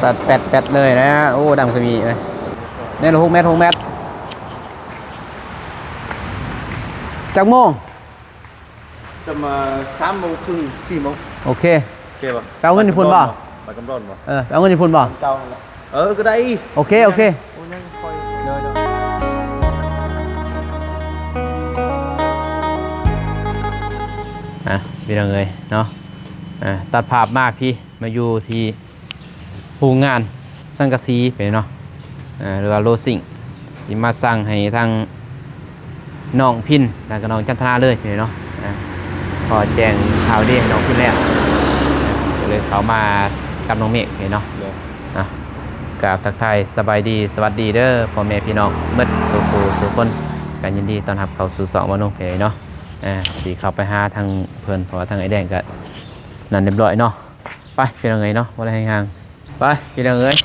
แปดเลยนะโอ้ดำคือมีเลยเนี่ย6 เมตรจักโมงจะมา3 โมงครึ่ง4 โมงโอเคโอเคป่ะไปเอาเงินญี่ปุ่นป่ะไปกำร้อนป่ะไปเอาเงินญี่ปุ่นป่ะเจ้าก็ได้โอเคโอ้ยังคอยเดี๋ยวพี่น้องเลยเนาะตัดภาพมากพี่มาอยู่ที่โรงงานสังกะสีไปเนาะหรือว่าโลซิ่งสิมาสั่งให้ทางน้องพินแล้วก็น้องจันทนาเลยไปเนาะพอแจ้งข่าวดีให้น้องพินแล้วก็เลยเขามากับน้องเมฆไปเนาะกับทักทายสบายดีสวัสดีเด้อพ่อแม่พี่น้องเมื่อสู่คนกันยินดีต้อนรับเข้าสู่2 วันน้องเพเนาะสีเข้าไปหาทางเพื่อนเพราะว่าทางไอ้แดงก็นั่นเรียบร้อยเนาะไปพี่น้องเอ้ยเนาะว่าอะไรห่างๆไปพี่น้องเอ้ย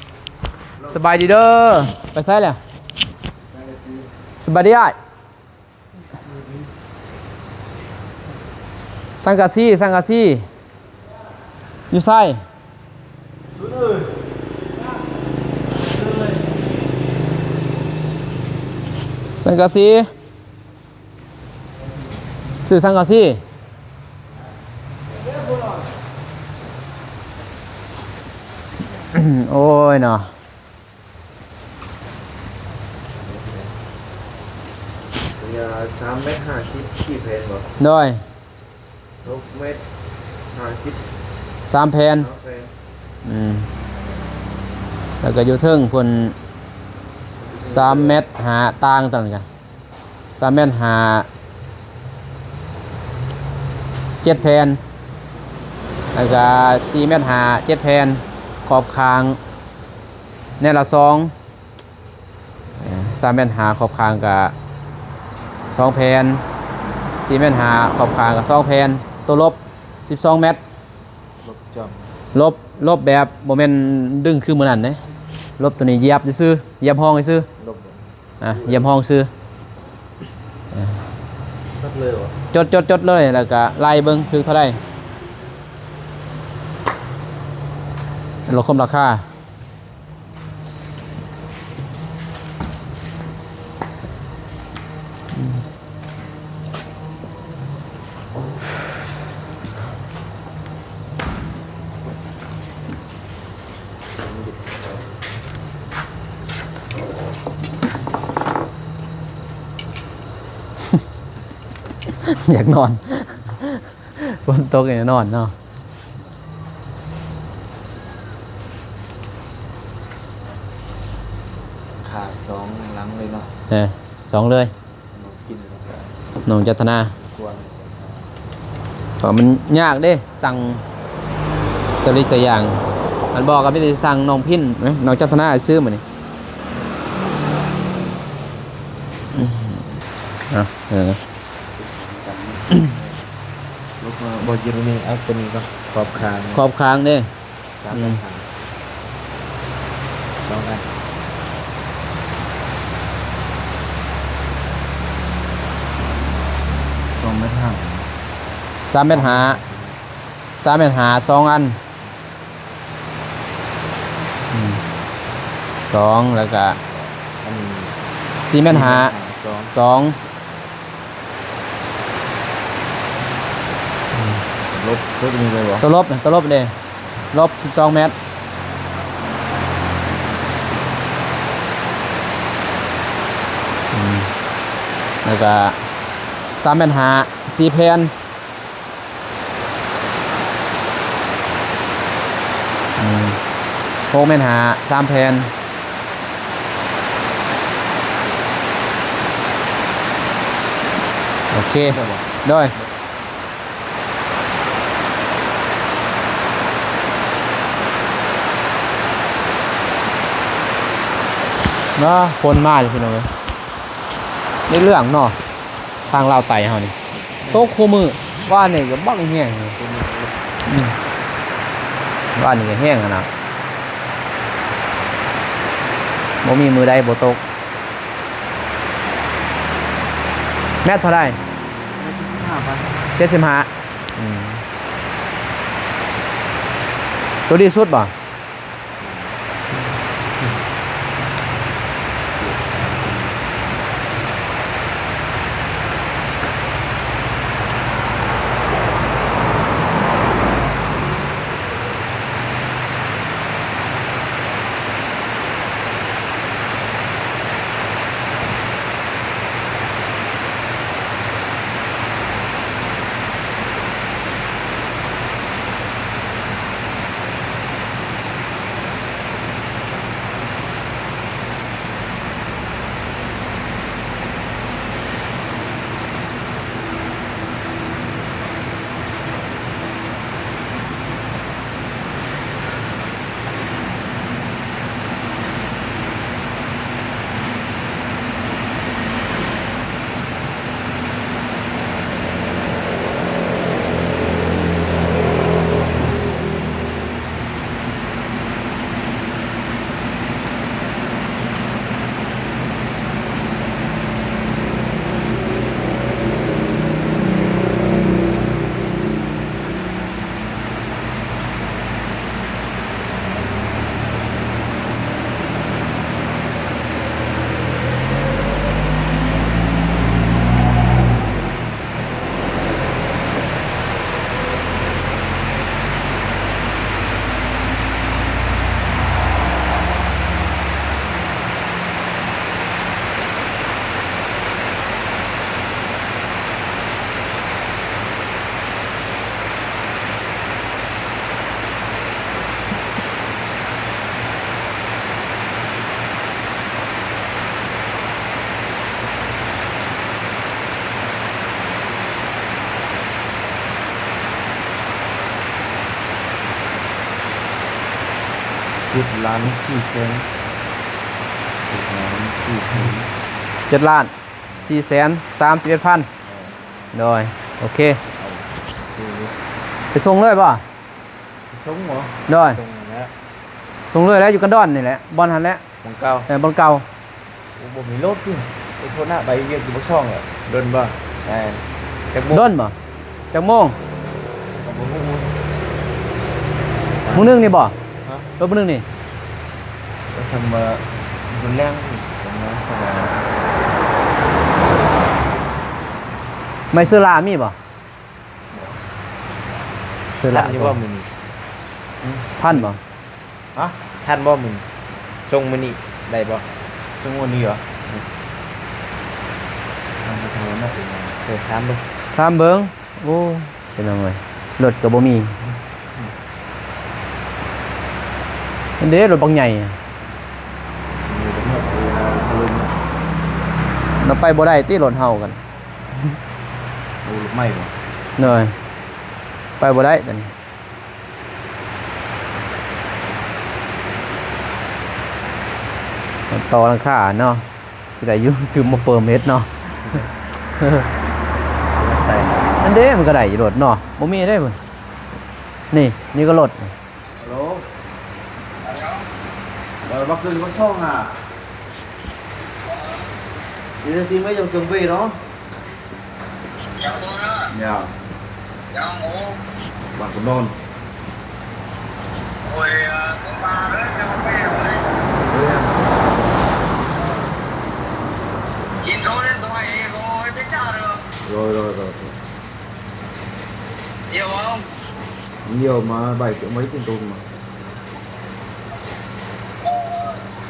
สบายดีเด้อไปใส่แล้วสบายดีอ่ะสังกะสีอยู่ใส่สังกะสีซื้อสังกะสีโอ้ยเนาะ3 เมตร 50กี่เพนบ่ด้วย6 เมตร 50 3 แผ่นแล้วก็อยู่เทิงพุ่น3 เมตรหาต่างต่างกัน3 เมตรหา7 แผ่นแล้วก็4 เมตรหา7 แผ่นขอบคางเนี่ยละ3 เมตรหาขอบคางกับ2 แผ่น4 เมตรหาขอบคางกับ2 แผ่นตัวลบ12 เมตรลบแบบโมเมนต์ดึงคือเหมือนนั่นเนี่ยลบตัวนี้เหยียบซื้อเหยียบห้องซื้อเหยียบห้องซื้อจดเลยแล้วก็ไล่เบิ้งถึงเท่าไรลดคมราคาอยากนอนบนโต๊ะอยากนอนเนาะขา2 หลังเลยเนาะ2เลยน้องจัตนาเพราะมันยากเด้สั่งตัวอย่างมันบอกกับพี่จะสั่งน้องพินน้องจัตนาซื้อมาเนี่ยลูกมาบอจิรุนี่เอาตัวนี้ก็ขอบคางเด้3 เมตร 2 อัน2 เมตร 3 เมตรหา2 อัน2แล้วก็4 เมตรหา2ลบมีเลยวะตัวลบเลยลบ12 เมตรแล้วก็3 เมตรหา4 แผ่น6 เมตรหา3 แผ่นโอเคด้วยเนาะคนมากเลยพี่น้องในเรื่องเนาะทางเราไต่เขานี่โต๊ะคู่มือว่าเนี่ยก็บักแห้งว่านี่ก็แห้งนะบ่มีมือใดบ่ตกแมทเท่าไร75ตัวดีสุดบ่ 7 ล้าน4แสน7 ล้าน4แสน 7 ล้าน431,000โดยโอเคไปส่งเลยป่ะ ส่งเหรอ โดย ส่งแล้ว ส่งเลยแล้วอยู่กันดอนนี่แหละบอลหันแล้ว ของเก่า บอลเก่า บ่มีรถติไปโทษหน้าใบเวียกอยู่บ่ช่องอ่ะโดนบ่จักโมง ดอนบ่จากโมง บ่ฮู้ มื้อนึงนี่บ่ ฮะ รถมื้อนึงนี่ ก็ทำมารุนแรงผมนะสบาย ไม่ซื้อลามีบ่ซื้อลา ท่านนี่ว่ามื้อนี้ ท่านบ่ ฮะท่านบ่มื้อนี้ส่งมื้อนี้ได้บ่ส่งวันนี้เหรอทำไปทำมาเป็นถามดู ถามเบิ่งโอ้เป็นจังไงรถก็บ่มีอันเด้รถบางใหญ่อะ มีแต่เมื่อลืม เราไปบ่ได้ติรถเฮากัน โอ้ลูกไม้บ่ เนยไปบ่ได้ตอนนี้ต่อหลังคาเนาะสิได้อยู่ คือบ่เปิดเม็ดเนาะ มาใส่ อันเด้มันก็ได้อยู่รถเนาะบ่มีได้พุ่นนี่ก็รถ ฮัลโหลbắt cưng con song à đi ra tìm mấy dòng tường về đó Dạ tôi đó, dạ dạ ngủ. bạn của non Hồi con ba đó, cho con về rồi. Chín số điện thoại vô tính ra được. rồi Nhiều không? nhiều mà 7 triệu mấy tiền tùng mà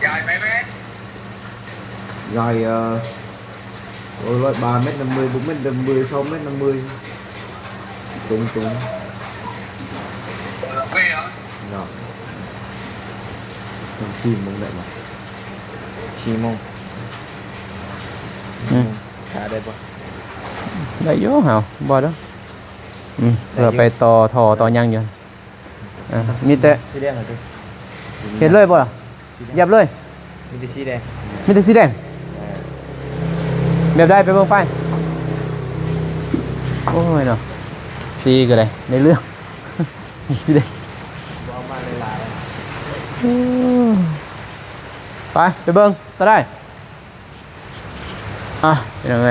Dài mấy mét? dài loại 3m50 4m50 6m50 tùng Ok hả? dạ thằng chim mong lại mà chim mong khá đẹp không ได้อยู่เฮาบ่ดอกเพื่อไปต่อท่อต่อหยังอยู่มีแต่ สีแดงเหรอพี่ เห็นเลยบ่ล่ะเหยียบเลย มีแต่สีแดง มีแต่สีแดงแบบได้ไปเบิ่งไปโอ้ยเนาะสีก็ได้ในเรื่อง สีแดง เอามาหลาย ไปเบิ่งก็ได้เป็นยังไง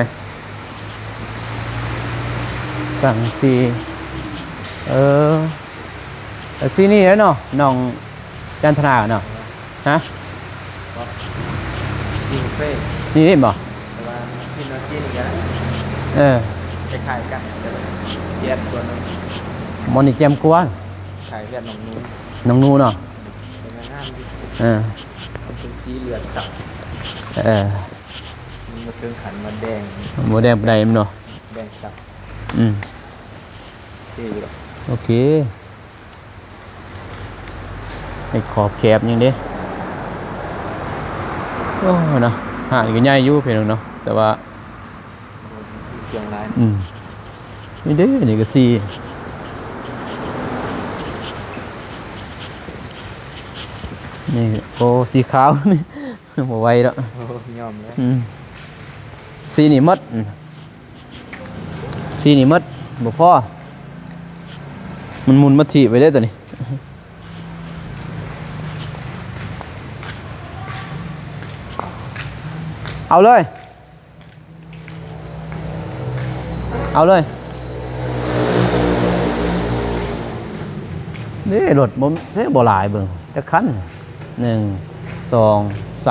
สั่งสีสีนี่แล้วเนาะน้องจันทนาเนาะฮะ ๆกินเฟ่ นี่เห็นบ่ แต่ว่ากินน้ำจิ้มอย่างเงี้ย ค คล้ายๆกันแต่ว่าเทียบตัวนึง มอนี่แจมกวน ขายเทียบหนองนู้น น้องนูเนาะ เป็นงานที่ มันเป็นสีเหลืองสับมันมาเติมขันมาแดง หมูแดงปานใดมันเนาะ แดงสับ เท่อยู่หรอก โอเคให้ขอบแคบยังเด้โอ้เนาะหาดก็ใหญ่อยู่เพียงเนาะแต่ว่า เกียงร้าย นี่เด้นี่ก็สีนี่โอ้สีขาว นี่ บ่ไหวแล้ว โอ้ยอมแล้ว สีนี่หมดสีนี่หมดบ่พอมันหมุนมาถีบไปได้ตัวนี้เอาเลยนี่รถบ่เสียบ่หลายเบิ่งจักคัน1 2 3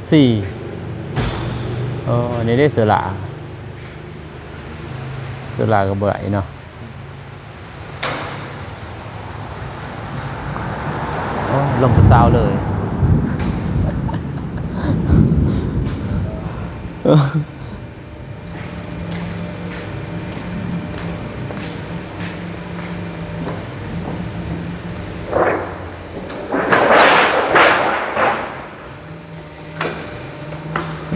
4นี่ได้เสือหลาก็เบื่อเนาะลงผู้สาวเลย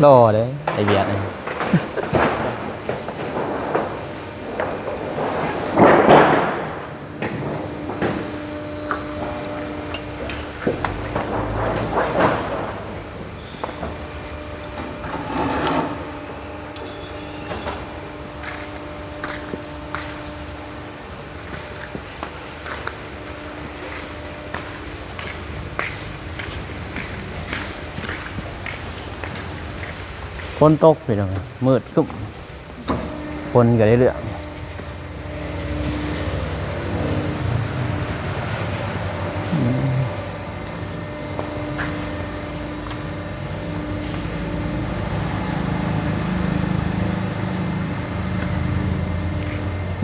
รอđấyไอเบียดนี่ นตกพี่น้องมืดครึ้มฝนก็ได้เรื่อง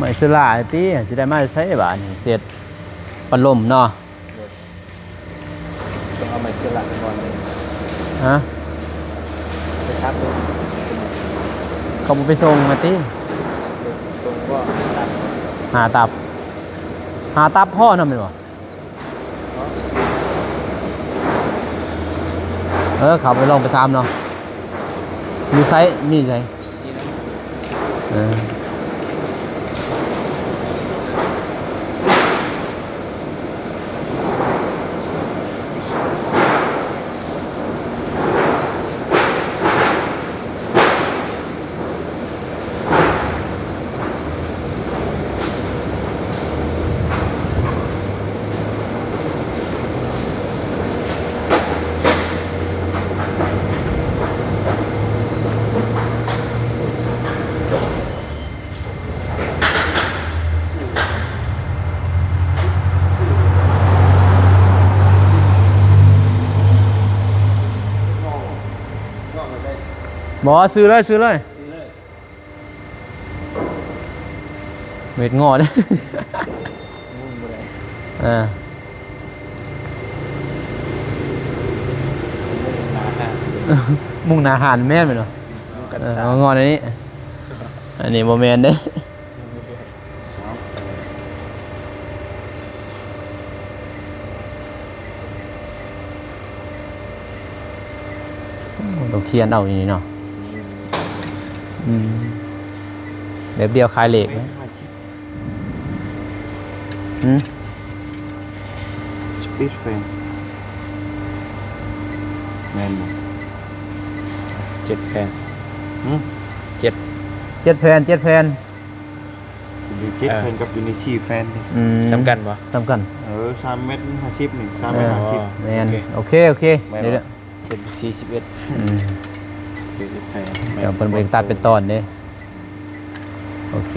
ไม่สลายตีสิได้มาใช้บ้านนี่เสร็จปัดลมเนาะ ต้องเอาไม้เชือกก่อนเลย ฮะ ไปทับเลย เขาบ่ไปส่งมาตี ทรงก็ตัด หาตับพ่อนำแม่นบ่เขาไปลองไปตามเนาะอยู่ไสนี่ไส นี่นะ เออบ่ซื้อเลยเม็ดงอเด้ มุ่งไปเลย เออ มุ่งหนาฮะมุ่งหน้าหารแม่นแม่นบ่ มุ่งกัน เอา สาม งอนอันนี้ อันนี้โมเมนต์เด้ต้องเขียนเอาอย่างนี้เนาะอืมแบบเดียวคลายเหล็กไหมอืม สปีดเฟนแมนบ่7 แผ่น7 เจ็ดแผ่น อยู่7 แผ่นกับอยู่ใน4 แผ่นนี่ อืม สำคัญบ่ สำคัญ 3 เมตร 50นี่3 เอ เมต อ ร 50 แมนโอเค แม่น เดี๋ยว บ่เป็น41 อืม 7 แผ่น เดี๋ยวเป็นเบรกตัดเป็นตอนเด้โอเค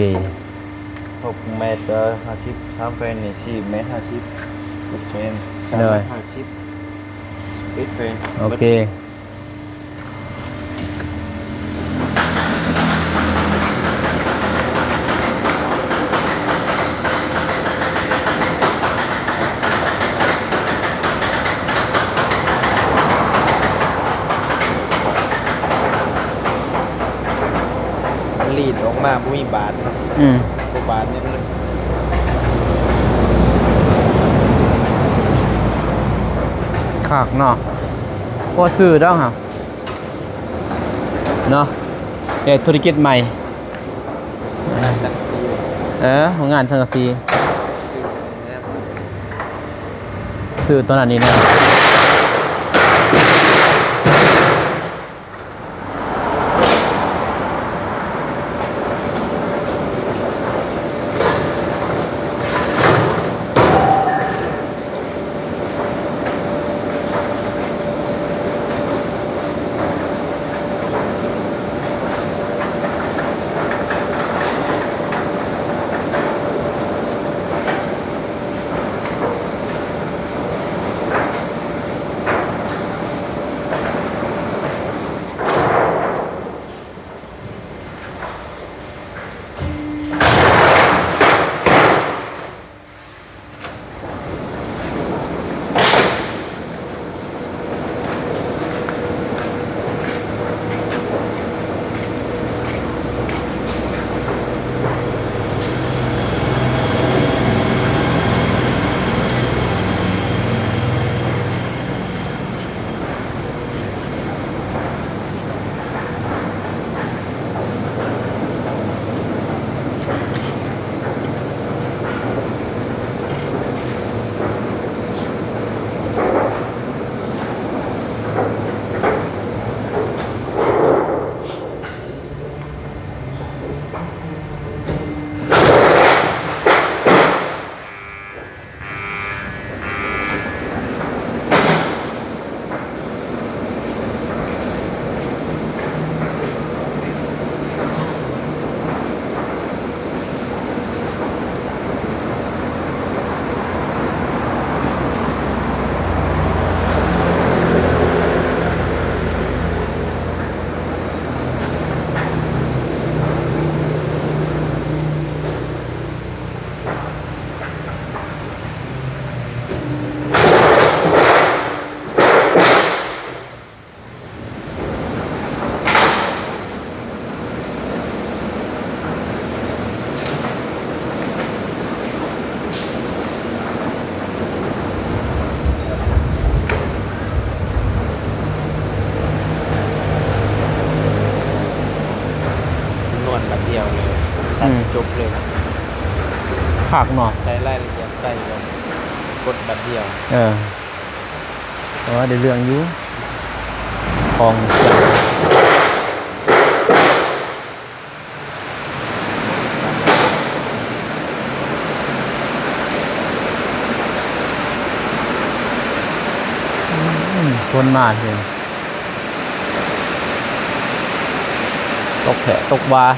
6 เมตร50 3 แผ่นนี่4 เมตร 50 6 แผ่น3 เล เม ย ตร 50 8 แผ่น โอเคมันลีดออกมาบ่มีบาทเนาะ อืม บ่บาทเนี่ยมัน ขากเนาะพอซื้อแล้วฮะเนาะธุรกิจใหม่ งานสักซี ของงานสังกะสีซื้อตอนนั้นนี้นะ ดียวเลยตัดจบเลย คักเนาะ ใช้รายละเอียดได้เลยกดแบบเดียว เพราะว่าได้เรื่องอยู่ของคนมาเห็นตกแขะตกบาร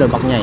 ถบักใหญ่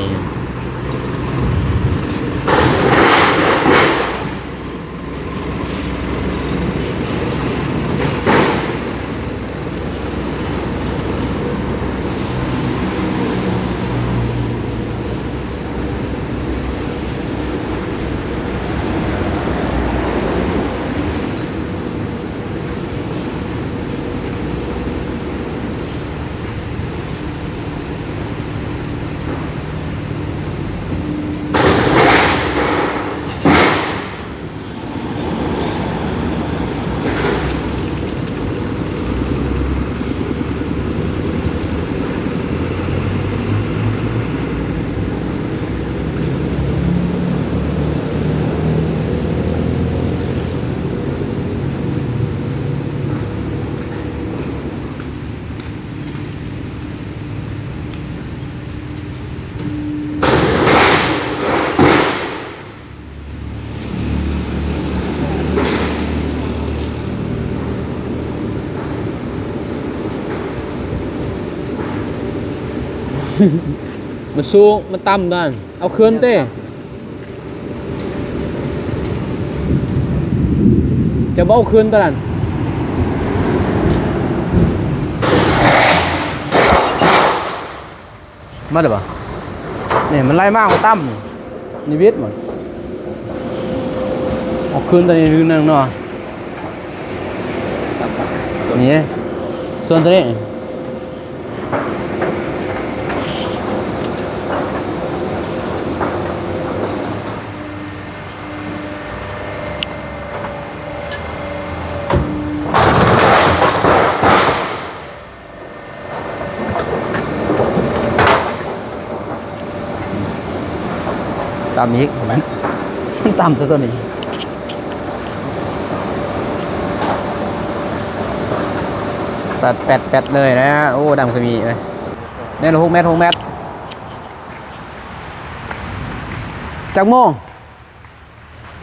มันสูงมันต่ำนั่นเอาคืนเต้จะบ่เอาคืนตอนนั้นมาได้ป่ะนี่มันไล่มากกว่าต่ำนี่วิทย์หมดเอาคืนตอนนี้นึงเนาะนี่ส่วนตัวนี้ ตามนี้มันต่ำตัวนี้แปดเลยนะโอ้ดำก็มีเลยแม่ละ6 เมตรจากโมง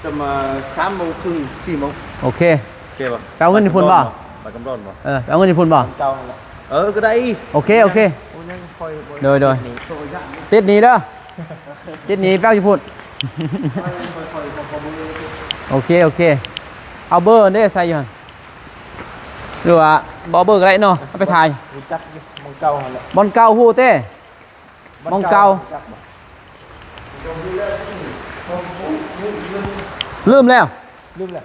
จะมา3 โมงครึ่ง4 โมง โอเค โอเคป่ะ ไปเอาเงินญี่ปุ่นป่ะ ไปกำร้อนป่ะ ไปเอาเงินญี่ปุ่นป่ะ เจ้าละก็ได้ โอเค โอ้ยังคอย โดย หนีโซ่ยากนี่ ติดหนีเด้อติดหนีแป้วญี่ปุ่น คอยมือ โอเคเอาเบอร์ได้ใส่อยู่หั่นหรือว่าบอเบอร์ก็ได้เนาะเอาไปถ่าย รู้จักอยู่มองเก่าหั่นแหละ บอลเก่าฮู้เต้ มองเก่า ลืมแล้ว ลืมแหละ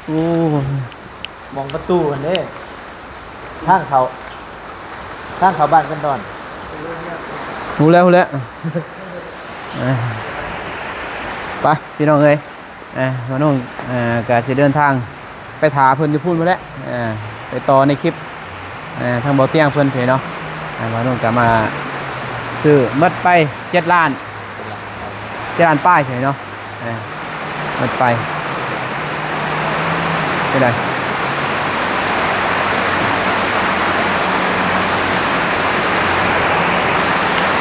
โอ้ มองประตูอันนี้ทางเขาบ้านกันดอน ฮู้แล้วไปพี่น้องเอ้ยมาน้องกะสิเดินทางไปถาเพิ่นอยู่พูดมาแล้วไปต่อในคลิปทางบ่อเตียงเพิ่นเพเนาะมาน้องกะมาซื้อหมดไป7 ล้านป้ายเพเนาะหมดไปไปได้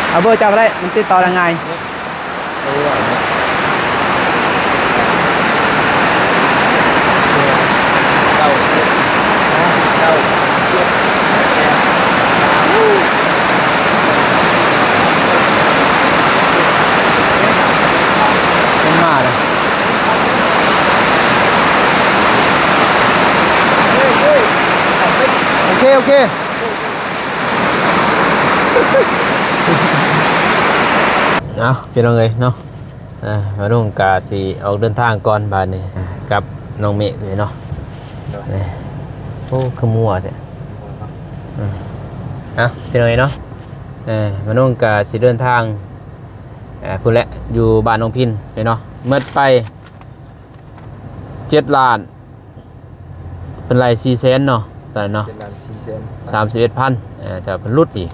เอาเบอร์จับได้มันติดต่อยังไง เป็นมาเลยโอเคเอาพี่น้องเลยเนาะมานุ่งกาสีออกเดินทางก่อนบานนี้กับน้องเมฆเลยเนาะโอ้คือมัวเถอะพี่น้องเลยเนาะมานุ่งกาสีเดินทางพูดแล้วอยู่บ้านน้องพินเลยเนาะเมื่อไป7 ล้านเป็นไร400,000เนาะตอนนั้นเนาะ เป็นล้าน31,000400,000แต่เป็นรุดอีก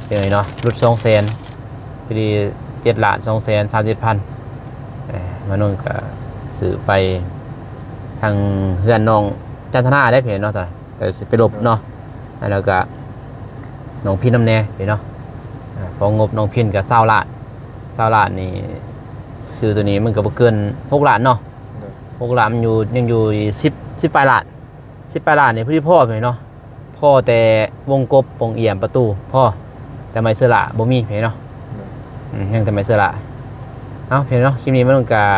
เป็นไงเนาะรุด200,000พอดี7 ล้าน237,000มานุ่นก็ซื้อไปทางเพื่อนน้องจันทนาได้เพียงเนาะแต่ไปลบเนาะแล้วก็น้องพินน้ำแน่เพียงเนาะพองบน้องพินกับ20 ล้านนี่ซื้อตัวนี้มันก็บ่เกิน6 ล้านเนาะ6 ล้านมันยังอยู่10 ปลายล้าน10 ปลายล้านนี่พี่พ่อเพียงเนาะพ่อแต่วงกบวงเอี่ยมประตูพ่อแต่ไม่เสื้อละบ่มีเพียงเนาะยังแต่ไม่เสื้อละเอาเพียงเนาะคลิปนี้มันต้องการ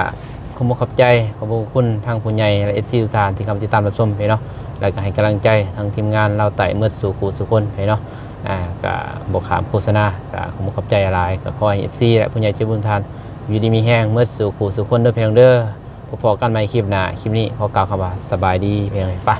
ขอบใจขอบคุณทางผู้ใหญ่และFCทุกท่านที่เข้ามาติดตามรับชมเพียงเนาะแล้วก็ให้กำลังใจทางทีมงานเราไต่เมื่อสู่คู่สู่คนเพียงเนาะก็บอกขามโฆษณาก็ขอบใจอะไรก็ขอให้ FC และผู้ใหญ่ใจบุญทานอยู่ดีมีแห้งเมื่อสู่คู่สู่คนเด้อเพียงเด้อพบกันใหม่คลิปหน้าคลิปนี้ขอกล่าวคำว่าสบายดีเพียงไป